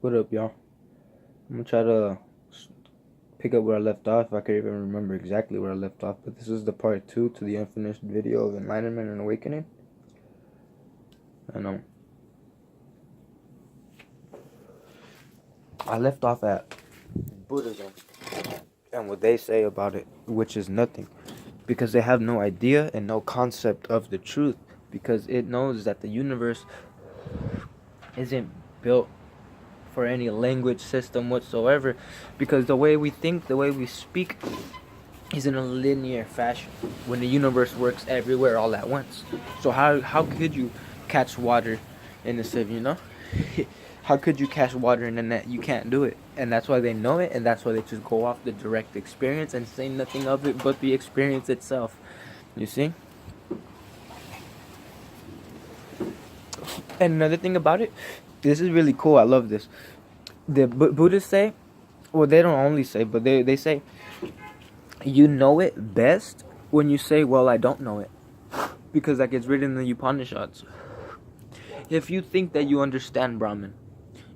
What up, y'all? I'm gonna try to pick up where I left off, if I could even remember exactly where I left off. But this is the part 2 to the unfinished video of enlightenment and awakening. And I left off at Buddhism and what they say about it, which is nothing, because they have no idea and no concept of the truth, because it knows that the universe isn't built for any language system whatsoever, because the way we think, the way we speak is in a linear fashion when the universe works everywhere all at once. So how could you catch water in the sieve, you know? How could you catch water in the net? You can't do it. And that's why they know it, and that's why they just go off the direct experience and say nothing of it but the experience itself. You see? And another thing about it, this is really cool. I love this. The Buddhists say, well, they don't only say, but they say, you know it best when you say, well, I don't know it. Because that gets written in the Upanishads. If you think that you understand Brahman,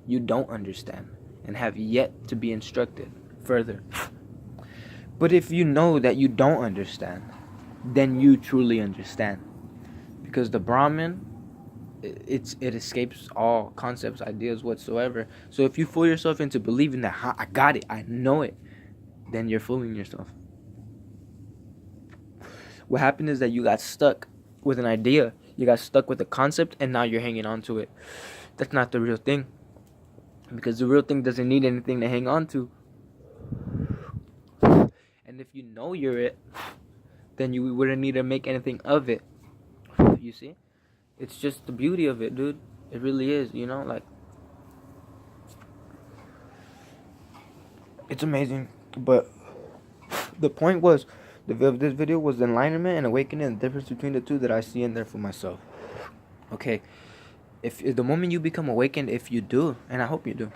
you don't understand and have yet to be instructed further. But if you know that you don't understand, then you truly understand. Because the Brahman, it escapes all concepts, ideas whatsoever. So if you fool yourself into believing that I got it, I know it, then you're fooling yourself. What happened is that you got stuck with an idea, you got stuck with a concept, and now you're hanging on to it. That's not the real thing, because the real thing doesn't need anything to hang on to. And if you know you're it, then you wouldn't need to make anything of it. You see? It's just the beauty of it, dude. It really is, you know? Like, it's amazing. But the point was, this video was enlightenment and awakening, and the difference between the two that I see in there for myself. Okay, if the moment you become awakened, if you do, and I hope you do,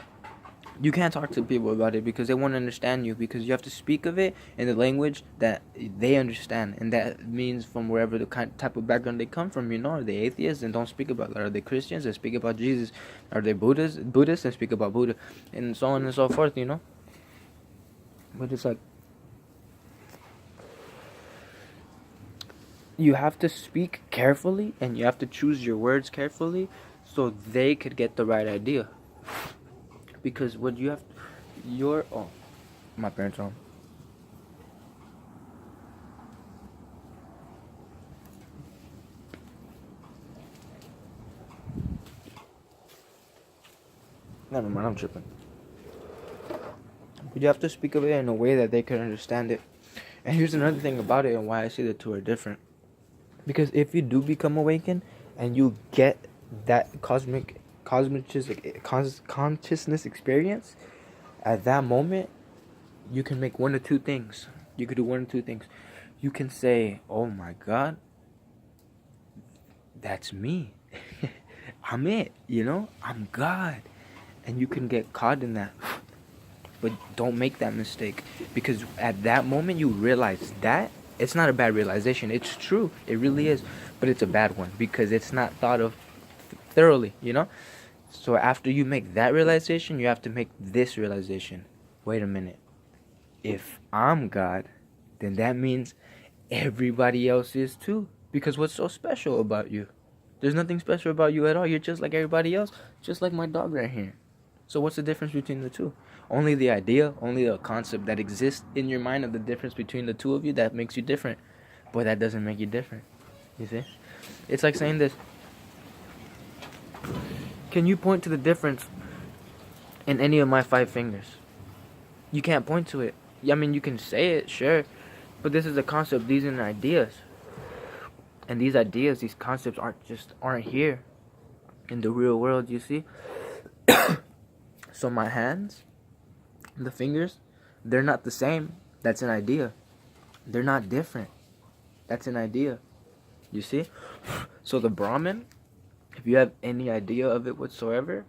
you can't talk to people about it because they won't understand you, because you have to speak of it in the language that they understand, and that means from wherever the type of background they come from. You know, are they atheists and don't speak about that? Are they Christians and speak about Jesus? Are they Buddhists and speak about Buddha, and so on and so forth? You know, but it's like, you have to speak carefully and you have to choose your words carefully so they could get the right idea. Because what you have, my parents are home. Never mind, I'm tripping. But you have to speak of it in a way that they can understand it. And here's another thing about it and why I say the two are different. Because if you do become awakened and you get that consciousness experience, at that moment, you can make one of two things. You could do one of two things. You can say, oh my God, that's me. I'm it, you know? I'm God. And you can get caught in that. But don't make that mistake. Because at that moment, you realize that it's not a bad realization. It's true. It really is. But it's a bad one because it's not thought of thoroughly, you know? So after you make that realization, you have to make this realization. Wait a minute. If I'm God, then that means everybody else is too. Because what's so special about you? There's nothing special about you at all. You're just like everybody else. Just like my dog right here. So what's the difference between the two? Only the idea, only the concept that exists in your mind of the difference between the two of you that makes you different. But that doesn't make you different. You see? It's like saying this. Can you point to the difference in any of my 5 fingers? You can't point to it. I mean, you can say it, sure. But this is a concept. These are ideas. And these ideas, these concepts aren't here in the real world, you see? So my hands, the fingers, they're not the same. That's an idea. They're not different. That's an idea. You see? So the Brahman, if you have any idea of it whatsoever,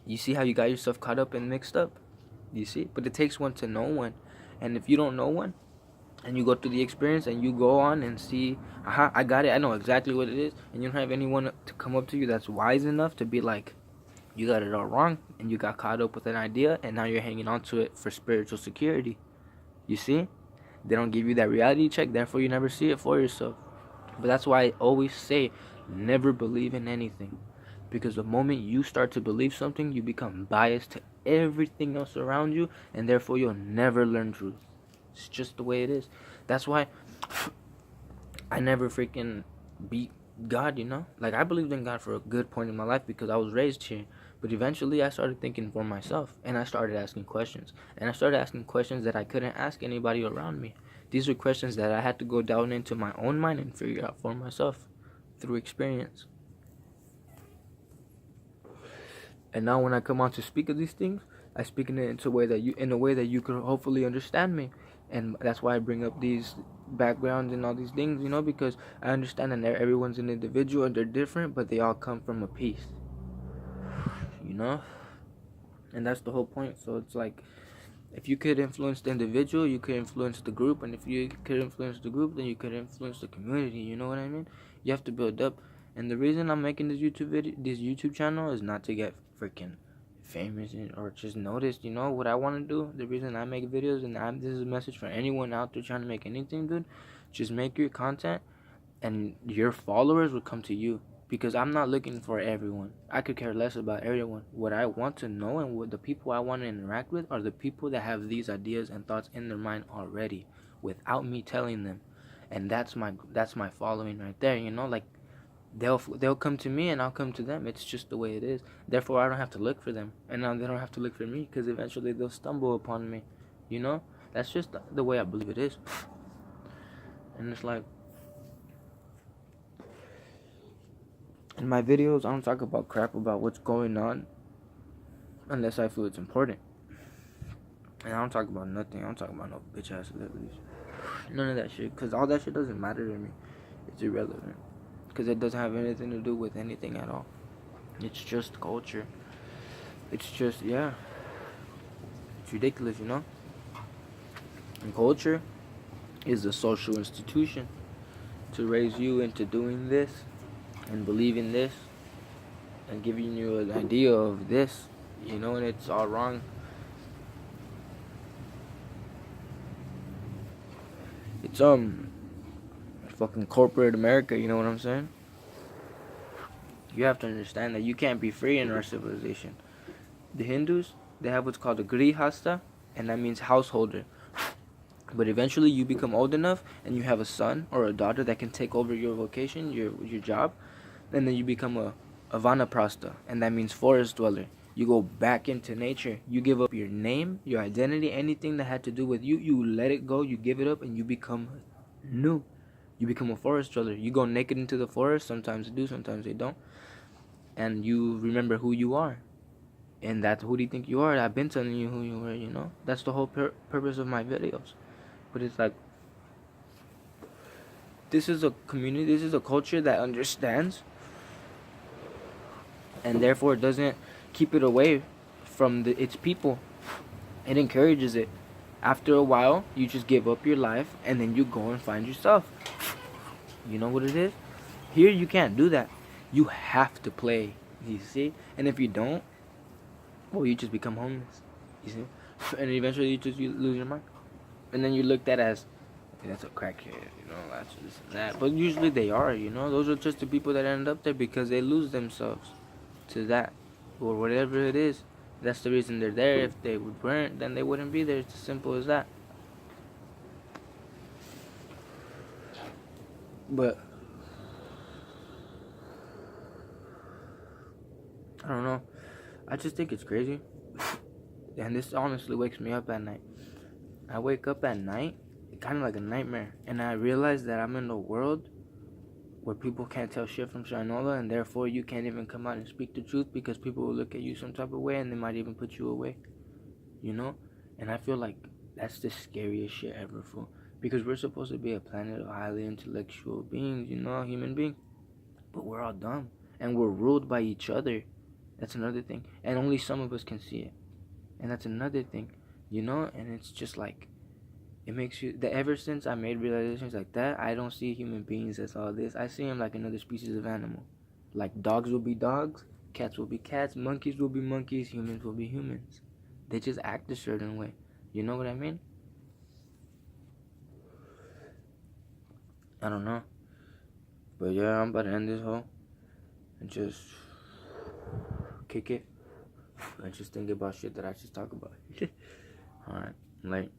you see how you got yourself caught up and mixed up? You see? But it takes one to know one. And if you don't know one, and you go through the experience and you go on and see, aha, I got it, I know exactly what it is, and you don't have anyone to come up to you that's wise enough to be like, You got it all wrong, and you got caught up with an idea, and now you're hanging on to it for spiritual security. You see? They don't give you that reality check, therefore you never see it for yourself. But that's why I always say, never believe in anything. Because the moment you start to believe something, you become biased to everything else around you, and therefore you'll never learn truth. It's just the way it is. That's why I never freaking beat God, you know? Like, I believed in God for a good point in my life because I was raised here. But eventually, I started thinking for myself, and I started asking questions. And I started asking questions that I couldn't ask anybody around me. These are questions that I had to go down into my own mind and figure out for myself through experience. And now when I come on to speak of these things, I speak in it in a way that you can hopefully understand me. And that's why I bring up these backgrounds and all these things, you know, because I understand that everyone's an individual and they're different, but they all come from a piece, you know? And that's the whole point. So it's like, if you could influence the individual, you could influence the group, and if you could influence the group, then you could influence the community. You know what I mean? You have to build up. And the reason I'm making this YouTube channel, is not to get freaking famous or just noticed. You know what I want to do? The reason I make videos, and this is a message for anyone out there trying to make anything good, just make your content, and your followers will come to you. Because I'm not looking for everyone. I could care less about everyone. What I want to know and what the people I want to interact with are the people that have these ideas and thoughts in their mind already, without me telling them. And that's my following right there. You know, like they'll come to me and I'll come to them. It's just the way it is. Therefore, I don't have to look for them, and now they don't have to look for me because eventually they'll stumble upon me. You know, that's just the way I believe it is. And it's like, in my videos, I don't talk about crap about what's going on unless I feel it's important. And I don't talk about nothing. I don't talk about no bitch ass celebrities. None of that shit. Because all that shit doesn't matter to me. It's irrelevant. Because it doesn't have anything to do with anything at all. It's just culture. It's just, yeah. It's ridiculous, you know? And culture is a social institution to raise you into doing this and believing this and giving you an idea of this, you know, and it's all wrong. It's fucking corporate America, you know what I'm saying? You have to understand that you can't be free in our civilization. The Hindus, they have what's called a grihasta, and that means householder. But eventually you become old enough and you have a son or a daughter that can take over your vocation, your job, and then you become a vanaprastha, and that means forest dweller. You go back into nature. You give up your name, your identity, anything that had to do with you. You let it go. You give it up, and you become new. You become a forest dweller. You go naked into the forest. Sometimes they do, sometimes they don't. And you remember who you are. And that's who do you think you are? I've been telling you who you were, you know? That's the whole purpose of my videos. But it's like, this is a community, this is a culture that understands, and therefore doesn't keep it away from its people. It encourages it. After a while, you just give up your life, and then you go and find yourself. You know what it is? Here, you can't do that. You have to play, you see? And if you don't, well, you just become homeless, you see? And eventually, you lose your mind. And then you're looked at as, okay, that's a crackhead, you know, that's this and that. But usually they are, you know? Those are just the people that end up there because they lose themselves to that, or whatever it is. That's the reason they're there. If they weren't, then they wouldn't be there. It's as simple as that. But I don't know. I just think it's crazy. And this honestly wakes me up at night. I wake up at night, kind of like a nightmare, and I realize that I'm in a world where people can't tell shit from Shinola, and therefore you can't even come out and speak the truth because people will look at you some type of way and they might even put you away, you know? And I feel like that's the scariest shit ever, fool. Because we're supposed to be a planet of highly intellectual beings, you know, human beings. But we're all dumb, and we're ruled by each other. That's another thing. And only some of us can see it. And that's another thing, you know? And it's just like, it makes you, that ever since I made realizations like that, I don't see human beings as all this. I see them like another species of animal. Like dogs will be dogs, Cats will be cats, monkeys will be monkeys, humans will be humans. They just act a certain way. You know what I mean? I don't know. But yeah, I'm about to end this whole and just kick it and just think about shit that I just talk about. Alright, like